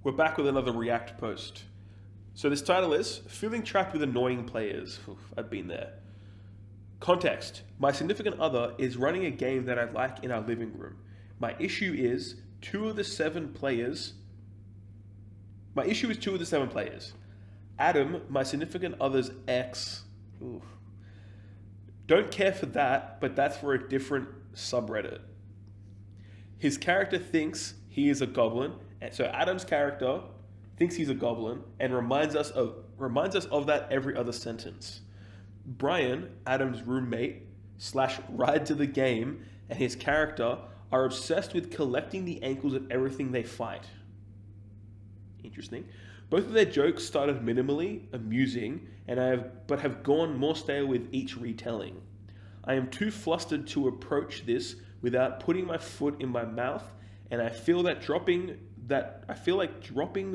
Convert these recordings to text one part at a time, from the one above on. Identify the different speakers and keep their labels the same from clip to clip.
Speaker 1: We're back with another React post. So this title is Feeling Trapped with Annoying Players. Oof, I've been there. Context. My significant other is running a game that I like in our living room. My issue is two of the seven players. My issue is two of the seven players. Adam, my significant other's ex. Oof. Don't care for that, but that's for a different subreddit. His character thinks he is a goblin, and so Adam's character thinks he's a goblin and reminds us of that every other sentence. Brian, Adam's roommate slash ride to the game, and his character are obsessed with collecting the ankles of everything they fight. Interesting. Both of their jokes started minimally amusing, but have gone more stale with each retelling. I am too flustered to approach this without putting my foot in my mouth, and I feel like dropping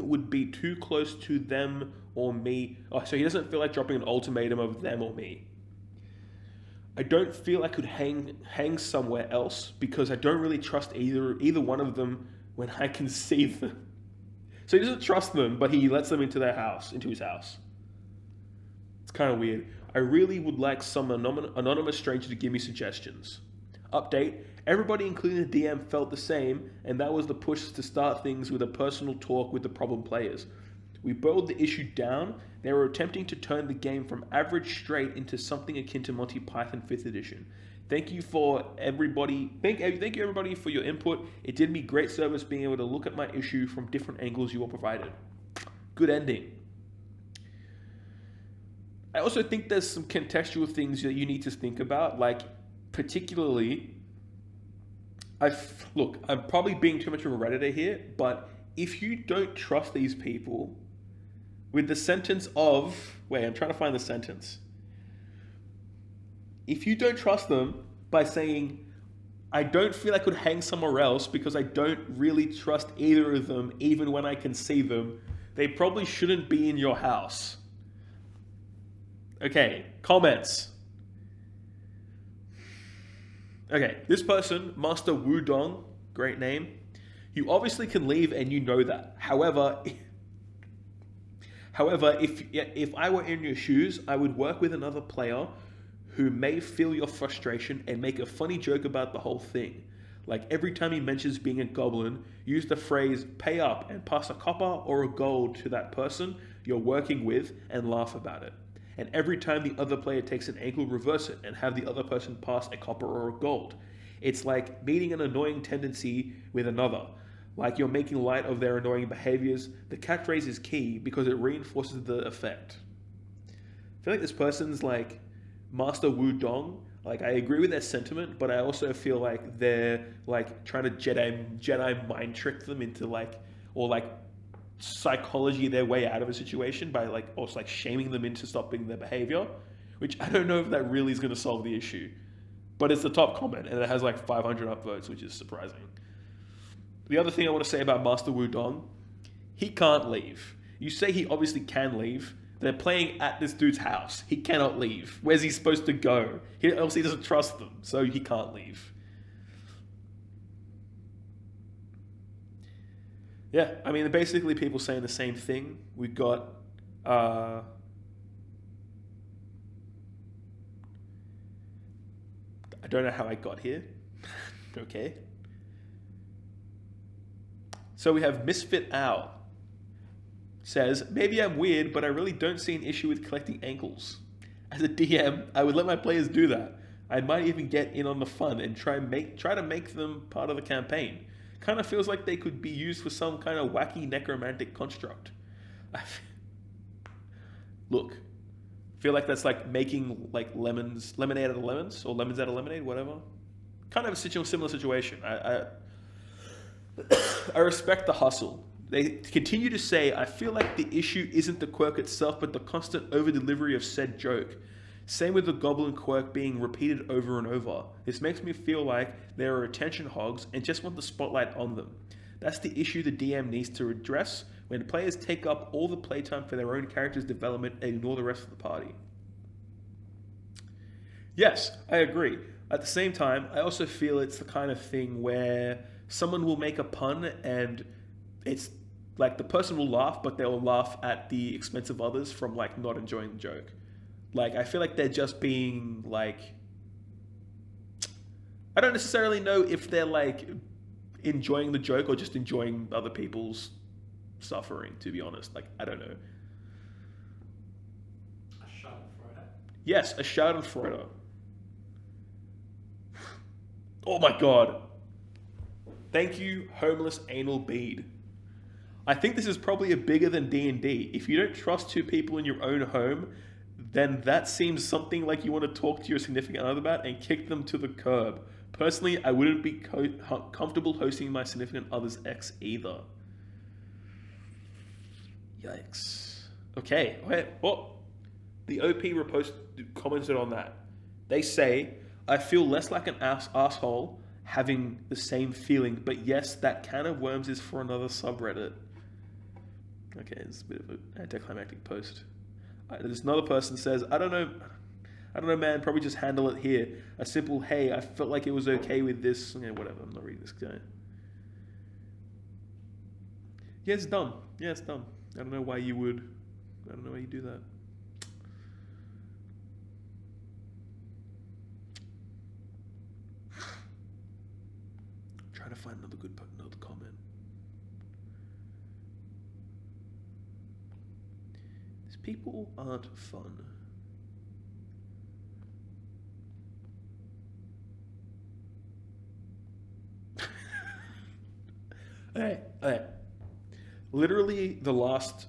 Speaker 1: would be too close to them or me. Oh, so he doesn't feel like dropping an ultimatum of them or me. I don't feel I could hang somewhere else because I don't really trust either one of them when I can see them. So he doesn't trust them, but he lets them into his house. It's kind of weird. I really would like some anonymous stranger to give me suggestions. Update. Everybody, including the DM, felt the same, and that was the push to start things with a personal talk with the problem players. We boiled the issue down. They were attempting to turn the game from average straight into something akin to Monty Python 5th edition. Thank you everybody for your input. It did me great service being able to look at my issue from different angles you all provided. Good ending. I also think there's some contextual things that you need to think about, like particularly, I'm probably being too much of a Redditor here, but if you don't trust these people with the sentence of, wait, I'm trying to find the sentence. If you don't trust them by saying, I don't feel I could hang somewhere else because I don't really trust either of them, even when I can see them, they probably shouldn't be in your house. Okay, comments. Okay, this person, Master Wudong, great name. You obviously can leave and you know that. However, if I were in your shoes, I would work with another player who may feel your frustration and make a funny joke about the whole thing. Like every time he mentions being a goblin, use the phrase pay up and pass a copper or a gold to that person you're working with and laugh about it. And every time the other player takes an ankle, reverse it and have the other person pass a copper or a gold. It's like meeting an annoying tendency with another. Like you're making light of their annoying behaviors. The catchphrase is key because it reinforces the effect. I feel like this person's like Master Wudong. Like I agree with their sentiment, but I also feel like they're like trying to Jedi mind trick them into psychology their way out of a situation by also shaming them into stopping their behavior, which I don't know if that really is going to solve the issue. But it's the top comment and it has 500 upvotes, which is surprising. The other thing I want to say about Master Wudong, he can't leave. You say he obviously can leave. They're playing at this dude's house. He cannot leave. Where's he supposed to go? He doesn't trust them, so he can't leave. Yeah, I mean, basically people saying the same thing. We've got I don't know how I got here. Okay. So we have Misfit Owl. Says, maybe I'm weird, but I really don't see an issue with collecting ankles. As a DM, I would let my players do that. I might even get in on the fun and try to make them part of the campaign. Kind of feels like they could be used for some kind of wacky necromantic construct. Look, I feel like that's like making lemonade out of lemons, or lemons out of lemonade, whatever. Kind of a similar situation. I respect the hustle. They continue to say, I feel like the issue isn't the quirk itself, but the constant over-delivery of said joke. Same with the goblin quirk being repeated over and over. This makes me feel like they are attention hogs and just want the spotlight on them. That's the issue the DM needs to address when players take up all the playtime for their own character's development and ignore the rest of the party. Yes, I agree. At the same time, I also feel it's the kind of thing where someone will make a pun and it's Like the person will laugh, but they'll laugh at the expense of others from like not enjoying the joke. Like I feel like they're just being like, I don't necessarily know if they're like enjoying the joke or just enjoying other people's suffering, to be honest. Like I don't know.
Speaker 2: A Schadenfreude.
Speaker 1: Yes, a Schadenfreude. Oh my god. Thank you, homeless anal bead. I think this is probably a bigger than D&D. If you don't trust two people in your own home, then that seems something like you want to talk to your significant other about and kick them to the curb. Personally, I wouldn't be comfortable hosting my significant other's ex either. Yikes. Okay, well, the OP commented on that. They say, I feel less like an asshole having the same feeling, but yes, that can of worms is for another subreddit. Okay, it's a bit of an anticlimactic post. There's another person says, I don't know, man, probably just handle it here. A simple, hey, I felt like it was okay with this. Yeah, whatever, I'm not reading this guy. Yeah, it's dumb. I don't know why you do that. Trying to find another comment. These people aren't fun. Okay. Literally the last,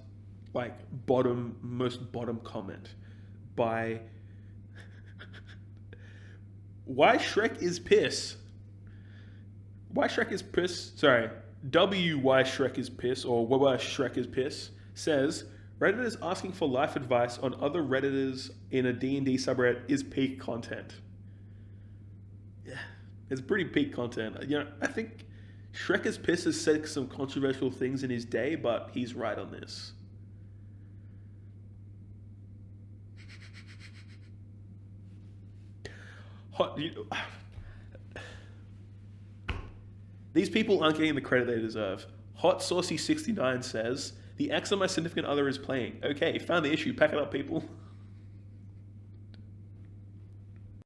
Speaker 1: most bottom comment by Why Shrek is piss. Why Shrek is piss, sorry, Why Shrek is piss, or why Shrek is piss, says, Reddit is asking for life advice on other Redditors in a D&D subreddit is peak content. Yeah, it's pretty peak content. You know, I think Shrek is piss has said some controversial things in his day, but he's right on this. These people aren't getting the credit they deserve. Hot Saucy 69 says, the ex of my significant other is playing. Okay, found the issue. Pack it up, people.